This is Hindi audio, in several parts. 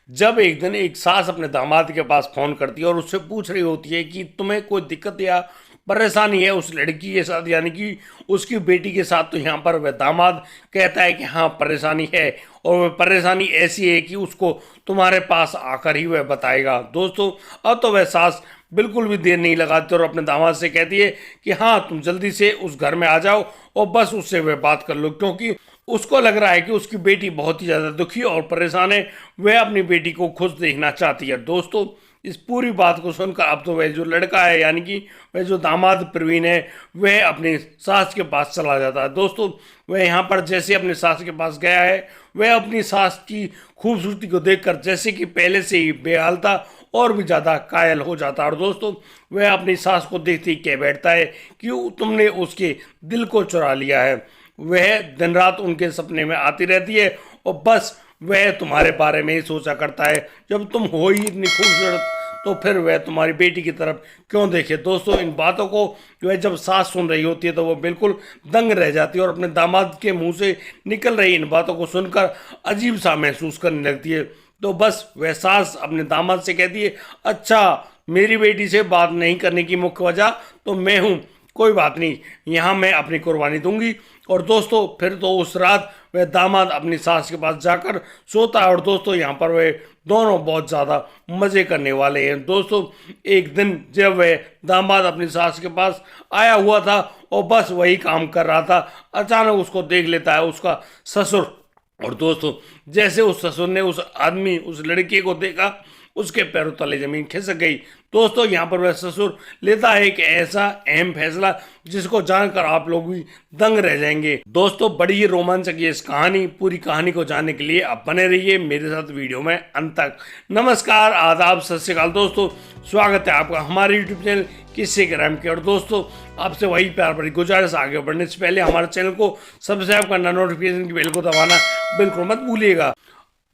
जब एक दिन एक सास अपने दामाद के पास फोन करती है और उससे पूछ रही होती है कि तुम्हें कोई दिक्कत या परेशानी है उस लड़की के साथ, यानी कि उसकी बेटी के साथ। तो यहाँ पर वह दामाद कहता है कि हाँ परेशानी है, और वह परेशानी ऐसी है कि उसको तुम्हारे पास आकर ही वह बताएगा। दोस्तों, अब तो वह सास बिल्कुल भी देर नहीं लगाती और अपने दामाद से कहती है कि हाँ तुम जल्दी से उस घर में आ जाओ और बस उससे वह बात कर लो, क्योंकि उसको लग रहा है कि उसकी बेटी बहुत ही ज़्यादा दुखी और परेशान है। वह अपनी बेटी को खुश देखना चाहती है। दोस्तों, इस पूरी बात को सुनकर अब तो वह जो लड़का है, यानी कि वह जो दामाद प्रवीण है, वह अपनी सास के पास चला जाता है। दोस्तों, वह यहाँ पर जैसे अपनी सास के पास गया है, वह अपनी सास की खूबसूरती को देखकर जैसे कि पहले से ही बेहाल था और भी ज़्यादा कायल हो जाता है। और दोस्तों, वह अपनी सास को देखते ही कह बैठता है कि तुमने उसके दिल को चुरा लिया है। वह दिन रात उनके सपने में आती रहती है और बस वह तुम्हारे बारे में ही सोचा करता है। जब तुम हो ही इतनी खूबसूरत तो फिर वह तुम्हारी बेटी की तरफ क्यों देखे। दोस्तों, इन बातों को वह जब सास सुन रही होती है तो वो बिल्कुल दंग रह जाती है और अपने दामाद के मुंह से निकल रही इन बातों को सुनकर अजीब सा महसूस करने लगती है। तो बस वह सास अपने दामाद से कहती है, अच्छा मेरी बेटी से बात नहीं करने की मुख्य वजह तो मैं हूँ, कोई बात नहीं, यहाँ मैं अपनी कुर्बानी दूंगी। और दोस्तों, फिर तो उस रात वह दामाद अपनी सास के पास जाकर सोता है। और दोस्तों, यहाँ पर वे दोनों बहुत ज़्यादा मज़े करने वाले हैं। दोस्तों, एक दिन जब वह दामाद अपनी सास के पास आया हुआ था और बस वही काम कर रहा था, अचानक उसको देख लेता है उसका ससुर। और दोस्तों, जैसे उस ससुर ने उस आदमी, उस लड़के को देखा, उसके पैरों तले जमीन खिसक गई। दोस्तों, यहाँ पर वह ससुर लेता है एक ऐसा अहम फैसला जिसको जानकर आप लोग भी दंग रह जाएंगे। दोस्तों, बड़ी ही रोमांचक ये इस कहानी, पूरी कहानी को जानने के लिए आप बने रहिए मेरे साथ वीडियो में अंत तक। नमस्कार, आदाब, सत श्री अकाल दोस्तों, स्वागत है आपका हमारे यूट्यूब चैनल किस्से क्राइम के। और दोस्तों, आपसे वही प्यार भरी गुजारिश, आगे बढ़ने से पहले हमारे चैनल को सब्सक्राइब करना, नोटिफिकेशन की बेल को दबाना बिल्कुल मत भूलिएगा।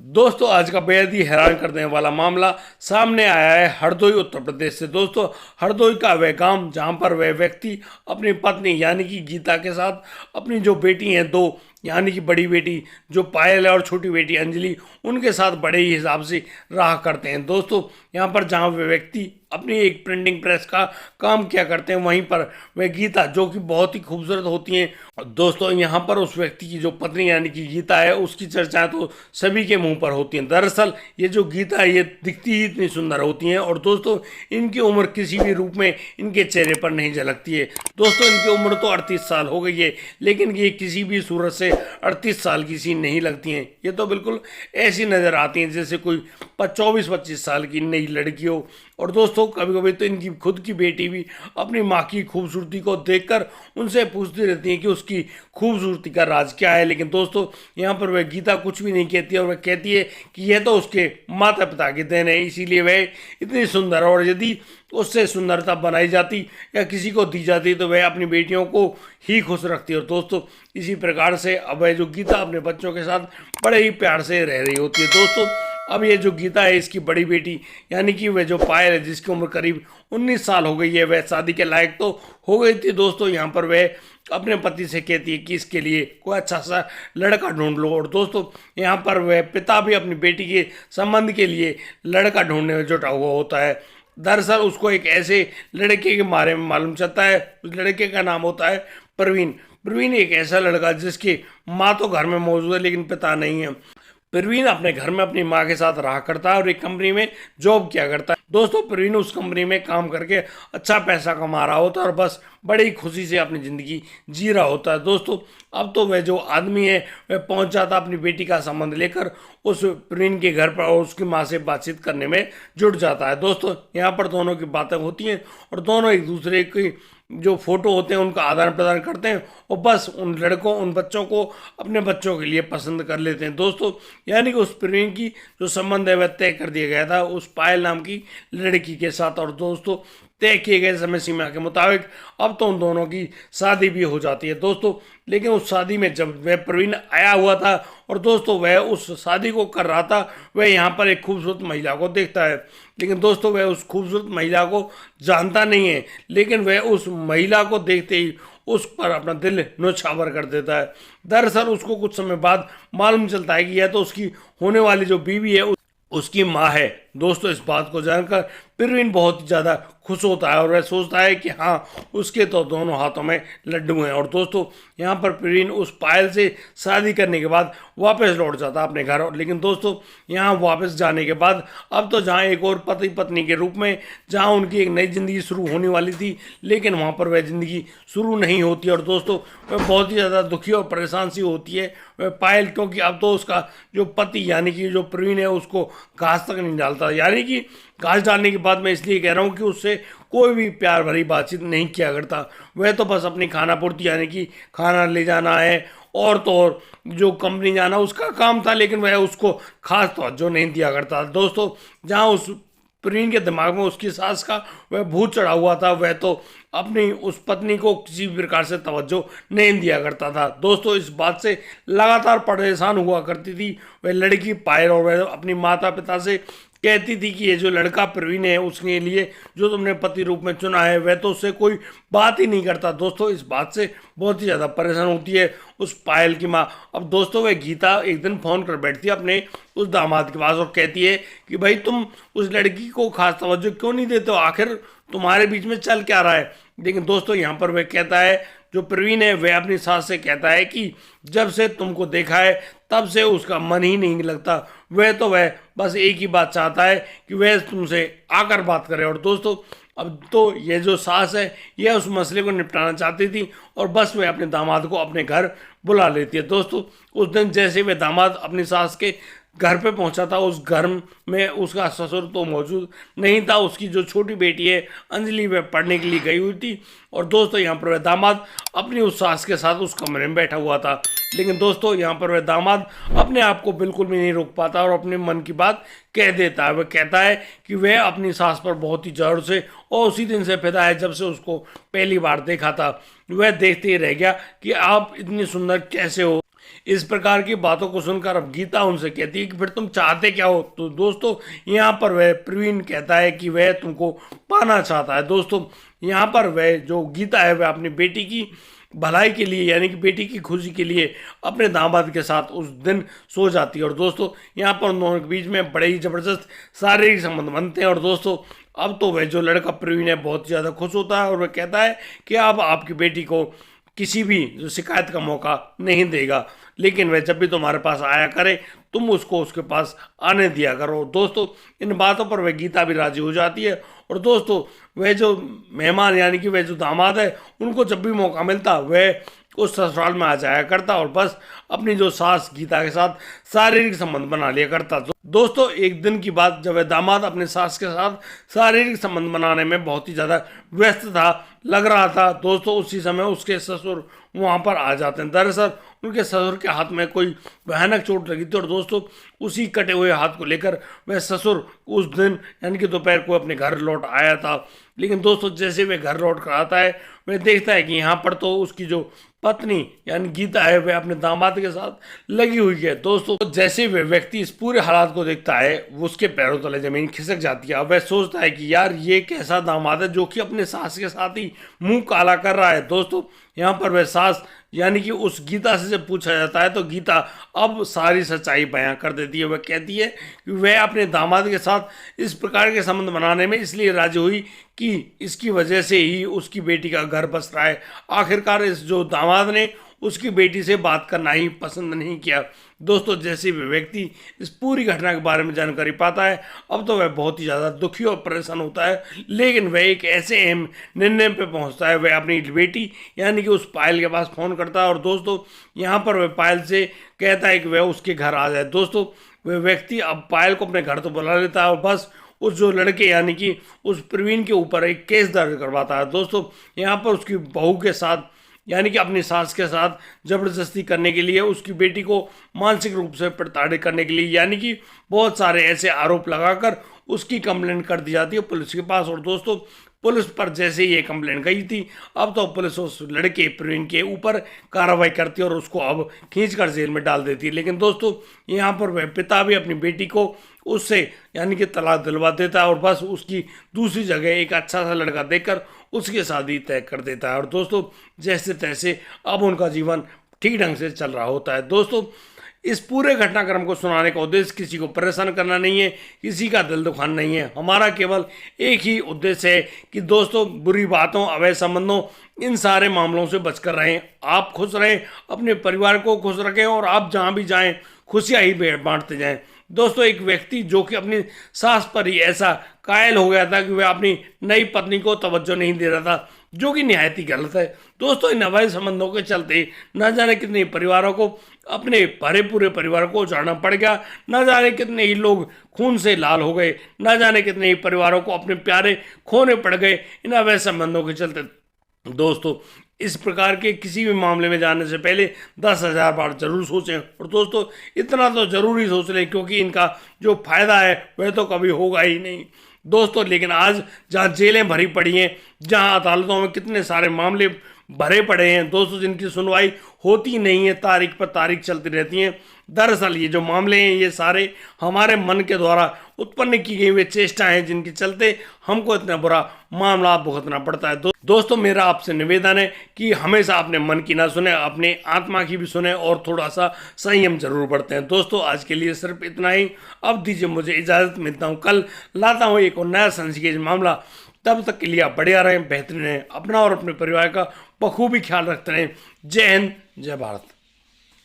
दोस्तों, आज का बेहद ही हैरान कर देने वाला मामला सामने आया है हरदोई उत्तर प्रदेश से। दोस्तों, हरदोई का वह गांव जहां पर वह व्यक्ति अपनी पत्नी यानी कि गीता के साथ अपनी जो बेटी हैं दो, यानी कि बड़ी बेटी जो पायल है और छोटी बेटी अंजलि, उनके साथ बड़े ही हिसाब से रहा करते हैं। दोस्तों, यहाँ पर जहाँ वह व्यक्ति अपनी एक प्रिंटिंग प्रेस का काम किया करते हैं, वहीं पर वह गीता जो कि बहुत ही खूबसूरत होती हैं। दोस्तों, यहाँ पर उस व्यक्ति की जो पत्नी यानी कि गीता है, उसकी चर्चाएं तो सभी के मुंह पर होती हैं। दरअसल ये जो गीता है, ये दिखती ही इतनी सुंदर होती हैं और दोस्तों, इनकी उम्र किसी भी रूप में इनके चेहरे पर नहीं झलकती है। दोस्तों, इनकी उम्र तो 38 साल हो गई है, लेकिन ये किसी भी सूरत से 38 साल की सी नहीं लगती हैं। ये तो बिल्कुल ऐसी नज़र आती हैं जैसे कोई 24-25 साल की नई लड़की हो। और दोस्तों, कभी कभी तो इनकी खुद की बेटी भी अपनी माँ की खूबसूरती को देखकर उनसे पूछती रहती है कि उसकी खूबसूरती का राज क्या है। लेकिन दोस्तों, यहाँ पर वह गीता कुछ भी नहीं कहती और वह कहती है कि यह तो उसके माता पिता की देन है, इसीलिए वह इतनी सुंदर है। और यदि उससे सुंदरता बनाई जाती या किसी को दी जाती तो वह अपनी बेटियों को ही खुश रखती। और दोस्तों, इसी प्रकार से अब वह जो गीता अपने बच्चों के साथ बड़े ही प्यार से रह रही होती है। दोस्तों, अब ये जो गीता है, इसकी बड़ी बेटी यानी कि वह जो पायल है, जिसकी उम्र करीब 19 साल हो गई है, वह शादी के लायक तो हो गई थी। दोस्तों, यहाँ पर वह अपने पति से कहती है कि इसके लिए कोई अच्छा सा लड़का ढूंढ लो। और दोस्तों, यहाँ पर वह पिता भी अपनी बेटी के संबंध के लिए लड़का ढूंढने में जुटा हुआ होता है। दरअसल उसको एक ऐसे लड़के के बारे में मालूम चलता है। उस लड़के का नाम होता है प्रवीण। प्रवीण एक ऐसा लड़का जिसकी माँ तो घर में मौजूद है लेकिन पिता नहीं है। प्रवीण अपने घर में अपनी माँ के साथ रहा करता है और एक कंपनी में जॉब किया करता है। दोस्तों, प्रवीण उस कंपनी में काम करके अच्छा पैसा कमा रहा होता है और बस बड़ी ही खुशी से अपनी ज़िंदगी जी रहा होता है। दोस्तों, अब तो वह जो आदमी है वह पहुंच जाता अपनी बेटी का संबंध लेकर उस प्रवीण के घर पर और उसकी माँ से बातचीत करने में जुट जाता है। दोस्तों, यहाँ पर दोनों की बातें होती हैं और दोनों एक दूसरे की जो फोटो होते हैं उनका आदान प्रदान करते हैं और बस उन लड़कों, उन बच्चों को अपने बच्चों के लिए पसंद कर लेते हैं। दोस्तों, यानी कि उस प्रवीण की जो संबंध है वह तय कर दिया गया था उस पायल नाम की लड़की के साथ। और दोस्तों, तय किए गए समय सीमा के मुताबिक अब तो उन दोनों की शादी भी हो जाती है। दोस्तों, लेकिन उस शादी में जब वह प्रवीण आया हुआ था और दोस्तों वह उस शादी को कर रहा था, वह यहाँ पर एक खूबसूरत महिला को देखता है। लेकिन दोस्तों, वह उस खूबसूरत महिला को जानता नहीं है, लेकिन वह उस महिला को देखते ही उस पर अपना दिल न्यौछावर कर देता है। दरअसल उसको कुछ समय बाद मालूम चलता है कि यह तो उसकी होने वाली जो बीवी है उसकी माँ है। दोस्तों इस बात को जानकर प्रवीण बहुत ही ज़्यादा खुश होता है और वह सोचता है कि हाँ, उसके तो दोनों हाथों में लड्डू हैं। और दोस्तों यहाँ पर प्रवीण उस पायल से शादी करने के बाद वापस लौट जाता है अपने घर। और लेकिन दोस्तों यहाँ वापस जाने के बाद अब तो जहाँ एक और पति पत्नी के रूप में जहाँ उनकी एक नई ज़िंदगी शुरू होने वाली थी, लेकिन वहाँ पर वह ज़िंदगी शुरू नहीं होती। और दोस्तों वह बहुत ही ज़्यादा दुखी और परेशान सी होती है वह पायल, क्योंकि अब तो उसका जो पति यानी कि जो प्रवीण है उसको घास तक नहीं डालता। यानी कि घास डालने की बात मैं इसलिए कह रहा हूँ कि उससे कोई भी प्यार भरी बातचीत नहीं किया करता। वह तो बस अपनी खाना पूर्ति यानी कि खाना ले जाना है और तो और जो कंपनी जाना उसका काम था, लेकिन वह उसको खास तवज्जो नहीं दिया करता। दोस्तों जहाँ उस प्रवीण के दिमाग में उसकी सास का वह भूत चढ़ा हुआ था, वह तो अपनी उस पत्नी को किसी भी प्रकार से तवज्जो नहीं दिया करता था। दोस्तों इस बात से लगातार परेशान हुआ करती थी वह लड़की पायल, और वह अपनी माता पिता से कहती थी कि ये जो लड़का प्रवीण है उसके लिए जो तुमने पति रूप में चुना है वह तो उससे कोई बात ही नहीं करता। दोस्तों इस बात से बहुत ही ज़्यादा परेशान होती है उस पायल की माँ। अब दोस्तों वह गीता एक दिन फ़ोन कर बैठती है अपने उस दामाद के पास और कहती है कि भाई तुम उस लड़की को खास तवज्जो क्यों नहीं देते हो, आखिर तुम्हारे बीच में चल क्या रहा है। लेकिन दोस्तों यहाँ पर वह कहता है, जो प्रवीण है वह अपनी सास से कहता है कि जब से तुमको देखा है तब से उसका मन ही नहीं लगता, वह बस एक ही बात चाहता है कि वह तुमसे आकर बात करे। और दोस्तों अब तो ये जो सास है यह उस मसले को निपटाना चाहती थी और बस वह अपने दामाद को अपने घर बुला लेती है। दोस्तों उस दिन जैसे वह दामाद अपनी सास के घर पे पहुंचा था, उस घर में उसका ससुर तो मौजूद नहीं था। उसकी जो छोटी बेटी है अंजलि वह पढ़ने के लिए गई हुई थी। और दोस्तों यहाँ पर वह दामाद अपनी उस सास के साथ उस कमरे में बैठा हुआ था। लेकिन दोस्तों यहाँ पर वह दामाद अपने आप को बिल्कुल भी नहीं रोक पाता और अपने मन की बात कह देता है। वह कहता है कि वह अपनी सास पर बहुत ही जोर से और उसी दिन से फिदा है जब से उसको पहली बार देखा था। वह देखते ही रह गया कि आप इतनी सुंदर कैसे हो। इस प्रकार की बातों को सुनकर अब गीता उनसे कहती है कि फिर तुम चाहते क्या हो। तो दोस्तों यहाँ पर वह प्रवीण कहता है कि वह तुमको पाना चाहता है। दोस्तों यहाँ पर वह जो गीता है वह अपनी बेटी की भलाई के लिए यानी कि बेटी की खुशी के लिए अपने दामाद के साथ उस दिन सो जाती है। और दोस्तों यहाँ पर उन दोनों के बीच में बड़े ही ज़बरदस्त शारीरिक संबंध बनते हैं। और दोस्तों अब तो वह जो लड़का प्रवीण है बहुत ज़्यादा खुश होता है और वह कहता है कि अब आपकी बेटी को किसी भी जो शिकायत का मौका नहीं देगा, लेकिन वह जब भी तुम्हारे पास आया करे तुम उसको उसके पास आने दिया करो। दोस्तों इन बातों पर वह गीता भी राजी हो जाती है। और दोस्तों वह जो मेहमान यानी कि वह जो दामाद है उनको जब भी मौका मिलता वह उस ससुराल में आ जाया करता और बस अपनी जो सास गीता के साथ शारीरिक संबंध बना लिया करता। दोस्तों एक दिन की बात, जब वह दामाद अपने सास के साथ शारीरिक संबंध बनाने में बहुत ही ज़्यादा व्यस्त था लग रहा था, दोस्तों उसी समय उसके ससुर वहाँ पर आ जाते हैं। दरअसल उनके ससुर के हाथ में कोई भयानक चोट लगी थी और दोस्तों उसी कटे हुए हाथ को लेकर वह ससुर उस दिन यानी कि दोपहर को अपने घर लौट आया था। लेकिन दोस्तों जैसे वह घर लौट कर आता है वह देखता है कि यहाँ पर तो उसकी जो पत्नी यानी गीता है वह अपने दामाद के साथ लगी हुई है। दोस्तों जैसे वह व्यक्ति इस पूरे हालात को देखता है वो उसके पैरों तले जमीन खिसक जाती है। अब वह सोचता है कि यार ये कैसा दामाद है जो कि अपने सास के साथ ही मुंह काला कर रहा है। दोस्तों यहाँ पर वह सास यानी कि उस गीता से जब पूछा जाता है तो गीता अब सारी सच्चाई बयां कर देती है। वह कहती है कि वह अपने दामाद के साथ इस प्रकार के संबंध बनाने में इसलिए राजी हुई कि इसकी वजह से ही उसकी बेटी का घर बस रहा है। आखिरकार इस जो दामाद ने उसकी बेटी से बात करना ही पसंद नहीं किया। दोस्तों जैसे भी व्यक्ति इस पूरी घटना के बारे में जानकारी पाता है अब तो वह बहुत ही ज़्यादा दुखी और परेशान होता है, लेकिन वह एक ऐसे अहम निर्णय पे पहुंचता है। वह अपनी बेटी यानी कि उस पायल के पास फ़ोन करता है और दोस्तों यहाँ पर वह पायल से कहता है कि वह उसके घर आ जाए। दोस्तों वह व्यक्ति अब पायल को अपने घर तो बुला लेता है और बस उस जो लड़के यानी कि उस प्रवीण के ऊपर एक केस दर्ज करवाता है। दोस्तों यहाँ पर उसकी बहू के साथ यानी कि अपनी सास के साथ ज़बरदस्ती करने के लिए, उसकी बेटी को मानसिक रूप से प्रताड़ित करने के लिए यानी कि बहुत सारे ऐसे आरोप लगाकर उसकी कंप्लेंट कर दी जाती है पुलिस के पास। और दोस्तों पुलिस पर जैसे ये कंप्लेंट गई थी अब तो पुलिस उस लड़के प्रवीण के ऊपर कार्रवाई करती है और उसको अब खींचकर जेल में डाल देती है। लेकिन दोस्तों यहाँ पर वह पिता भी अपनी बेटी को उससे यानी कि तलाक दिलवा देता है और बस उसकी दूसरी जगह एक अच्छा सा लड़का देखकर उसकी शादी तय कर देता है। और दोस्तों जैसे तैसे अब उनका जीवन ठीक ढंग से चल रहा होता है। दोस्तों इस पूरे घटनाक्रम को सुनाने का उद्देश्य किसी को परेशान करना नहीं है, किसी का दिल दुखाना नहीं है। हमारा केवल एक ही उद्देश्य है कि दोस्तों बुरी बातों, अवैध संबंधों, इन सारे मामलों से बचकर रहें। आप खुश रहें, अपने परिवार को खुश रखें और आप जहां भी जाएं खुशियां ही बांटते जाएं। दोस्तों एक व्यक्ति जो कि अपनी सास पर ही ऐसा कायल हो गया था कि वह अपनी नई पत्नी को तवज्जो नहीं दे रहा था, जो कि निहायत ही गलत है। दोस्तों इन अवैध संबंधों के चलते न जाने कितने परिवारों को, अपने भरे पूरे परिवार को उजाड़ना पड़ गया, न जाने कितने ही लोग खून से लाल हो गए, न जाने कितने ही परिवारों को अपने प्यारे खोने पड़ गए इन अवैध संबंधों के चलते। दोस्तों इस प्रकार के किसी भी मामले में जाने से पहले 10,000 बार जरूर सोचें, और दोस्तों इतना तो जरूर ही सोच लें क्योंकि इनका जो फायदा है वह तो कभी होगा ही नहीं दोस्तों। लेकिन आज जहां जेलें भरी पड़ी हैं, जहां अदालतों में कितने सारे मामले भरे पड़े हैं दोस्तों, जिनकी सुनवाई होती नहीं है, तारीख पर तारीख चलती रहती हैं। दरअसल ये जो मामले हैं ये सारे हमारे मन के द्वारा उत्पन्न की गई हुई चेष्टाएं हैं, जिनके चलते हमको इतना बुरा मामला भुगतना पड़ता है। दोस्तों मेरा आपसे निवेदन है कि हमेशा अपने मन की ना सुने, अपने आत्मा की भी सुने और थोड़ा सा संयम जरूर बरतें हैं। दोस्तों आज के लिए सिर्फ इतना ही। अब दीजिए मुझे इजाज़त, मिलता हूँ कल, लाता हूँ एक और नया संस्केज मामला। तब तक के लिए आप बढ़िया रहें, बेहतरीन रहें, अपना और अपने परिवार का बखूबी ख्याल रखते रहें। जय हिंद, जय भारत।